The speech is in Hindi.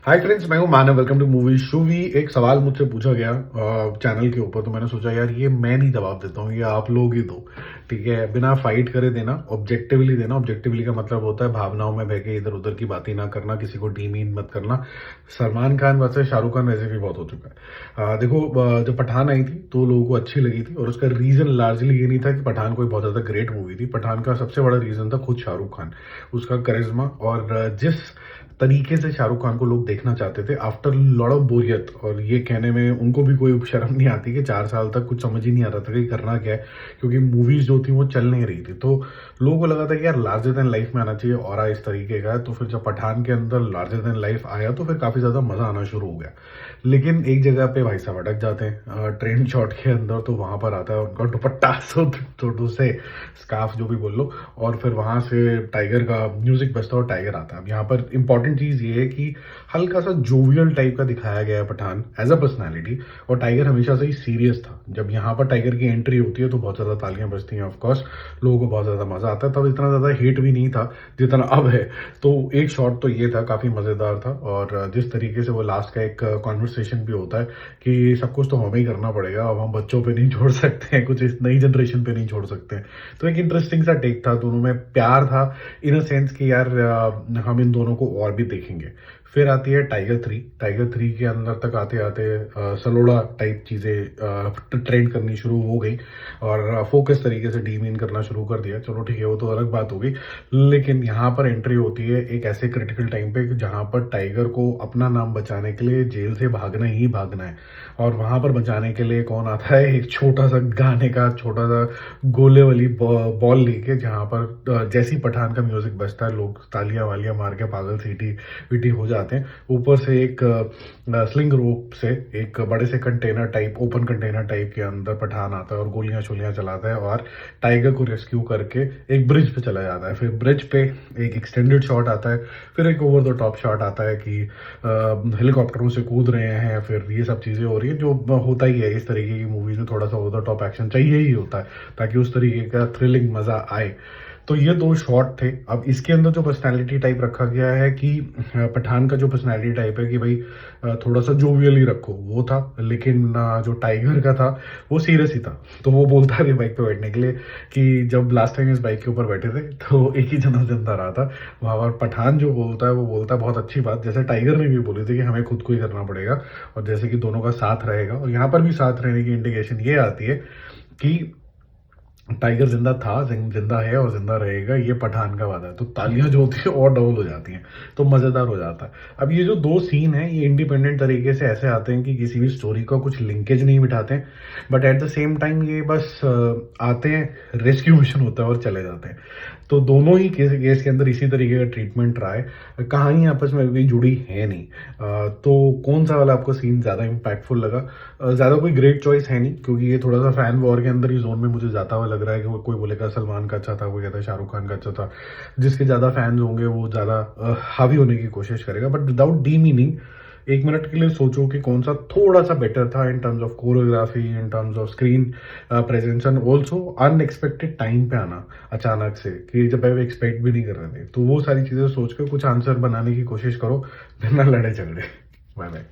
हाय फ्रेंड्स, मैं हूं मानव। वेलकम टू मूवी शूवी। एक सवाल मुझसे पूछा गया चैनल के ऊपर, तो मैंने सोचा यार ये मैं नहीं जवाब देता हूँ, ये आप लोग ही दो। ठीक है, बिना फाइट करे देना, ऑब्जेक्टिवली देना। ऑब्जेक्टिवली का मतलब होता है भावनाओं में बह के इधर उधर की बातें ना करना, किसी को डीमीन मत करना। सलमान खान वैसे शाहरुख खान वैसे भी बहुत हो चुका है। देखो, जब पठान आई थी तो लोगों को अच्छी लगी थी, और उसका रीजन लार्जली ये नहीं था कि पठान कोई बहुत ज्यादा ग्रेट मूवी थी। पठान का सबसे बड़ा रीजन था खुद शाहरुख खान, उसका करिश्मा, और जिस तरीके से शाहरुख खान को लोग देखना चाहते थे आफ्टर लॉट ऑफ बोरियत। और ये कहने में उनको भी कोई शर्म नहीं आती कि 4 साल तक कुछ समझ ही नहीं आता था कि करना क्या है, क्योंकि मूवीज जो थी वो चल नहीं रही थी। तो लोगों को लगा था कि यार लार्जर देन लाइफ में आना चाहिए, और इस तरीके का है। तो फिर जब पठान के अंदर लार्जर देन लाइफ आया तो फिर काफी ज्यादा मजा आना शुरू हो गया। लेकिन एक जगह पे भाई साहब अटक जाते हैं ट्रेन शॉट के अंदर। तो वहां पर आता है उनका दुपट्टा, छोटू से स्कार्फ जो भी बोल लो, और फिर वहां से टाइगर का म्यूजिक बजता है और टाइगर आता है। अब यहाँ पर इंपॉर्टेंट चीज ये है कि हल्का सा जोवियल टाइप का दिखाया गया है पठान एज अ पर्सनैलिटी, और टाइगर हमेशा से ही सीरियस था। जब यहाँ पर टाइगर की एंट्री होती है तो बहुत ज्यादा तालियां बजती हैं, ऑफकोर्स लोगों को बहुत ज्यादा मजा आता है। तब इतना ज्यादा हेट भी नहीं था जितना अब है। तो एक शॉट तो ये था, काफी मजेदार था। और जिस तरीके से वो लास्ट का एक कॉन्वर्सेशन भी होता है कि सब कुछ तो हमें ही करना पड़ेगा, अब हम बच्चों पे नहीं छोड़ सकते हैं, कुछ इस नई जनरेशन पे नहीं छोड़ सकते हैं। तो एक इंटरेस्टिंग सा टेक था, दोनों में प्यार था इन अ सेंस कि यार हम इन दोनों को और भी देखेंगे। फिर आती है टाइगर 3। टाइगर 3 के अंदर तक आते आते सलोड़ा टाइप चीजें ट्रेंड करनी शुरू हो गई, और फोकस तरीके से डीमीन करना शुरू कर दिया। चलो ठीक है, वो तो अलग बात हो गई। लेकिन यहाँ पर एंट्री होती है एक ऐसे क्रिटिकल टाइम पे जहां पर टाइगर को अपना नाम बचाने के लिए जेल से भागना ही भागना है। और वहां पर बचाने के लिए कौन आता है, एक छोटा सा गाने का छोटा सा गोले वाली बॉल लेके, जहां पर जैसी पठान का म्यूजिक बजता है लोग तालियां वालियां मार के पागल सीटी विटी हो जाते हैं। ऊपर से एक स्लिंग रोप से एक बड़े से container type, open container type के अंदर पठान आता है और गोलियां शोलियां चलाता है, और टाइगर को रेस्क्यू करके एक ब्रिज पे चला जाता है। फिर ब्रिज पे एक एक्सटेंडेड शॉट आता है, फिर एक ओवर द टॉप शॉट आता है कि हेलीकॉप्टरों से कूद रहे हैं। फिर ये सब चीजें हो रही है, जो होता ही है इस तरीके की मूवीज में, थोड़ा सा ओवर द टॉप एक्शन चाहिए ही होता है ताकि उस तरीके का थ्रिलिंग मजा आए। तो ये दो शॉट थे। अब इसके अंदर जो पर्सनालिटी टाइप रखा गया है कि पठान का जो पर्सनालिटी टाइप है कि भाई थोड़ा सा जोवियल ही रखो, वो था। लेकिन जो टाइगर का था वो सीरियस ही था। तो वो बोलता भी बाइक पे बैठने के लिए कि जब लास्ट टाइम इस बाइक के ऊपर बैठे थे तो एक ही जना जिंदा रहा था वहां पर। पठान जो बोलता है वो बोलता है बहुत अच्छी बात, जैसे टाइगर ने भी बोली थी कि हमें खुद को ही करना पड़ेगा, और जैसे कि दोनों का साथ रहेगा। और यहाँ पर भी साथ रहने की इंडिकेशन ये आती है कि टाइगर जिंदा था, जिंदा है और जिंदा रहेगा, ये पठान का वादा है। तो तालियां जो होती है और डबल हो जाती हैं, तो मजेदार हो जाता है। अब ये जो दो सीन है ये इंडिपेंडेंट तरीके से ऐसे आते हैं कि किसी भी स्टोरी का कुछ लिंकेज नहीं बिठाते हैं, but at the same time ये बस आते हैं, रेस्क्यू मिशन होता है और चले जाते हैं। तो दोनों ही केस के अंदर इसी तरीके का ट्रीटमेंट रहा है। कहानी आपस में अभी जुड़ी है नहीं। तो कौन सा वाला आपको सीन ज्यादा इम्पैक्टफुल लगा? ज्यादा कोई ग्रेट चॉइस है नहीं, क्योंकि ये थोड़ा सा फैन वॉर के अंदर ही जोन में मुझे जाता हुआ लग रहा है कि कोई बोलेगा सलमान का अच्छा था, कोई कहता है शाहरुख खान का अच्छा था। जिसके ज्यादा फैंस होंगे वो ज्यादा हावी होने की कोशिश करेगा, बट विदाउट डी मीनिंग एक मिनट के लिए सोचो कि कौन सा थोड़ा सा बेटर था in terms of choreography, in terms of screen presence, and also unexpected time पे आना अचानक से, कि जब आप एक्सपेक्ट भी नहीं कर रहे थे। तो वो सारी चीजें सोच कर कुछ आंसर बनाने की कोशिश करो, बिना लड़े झगड़े। Bye bye.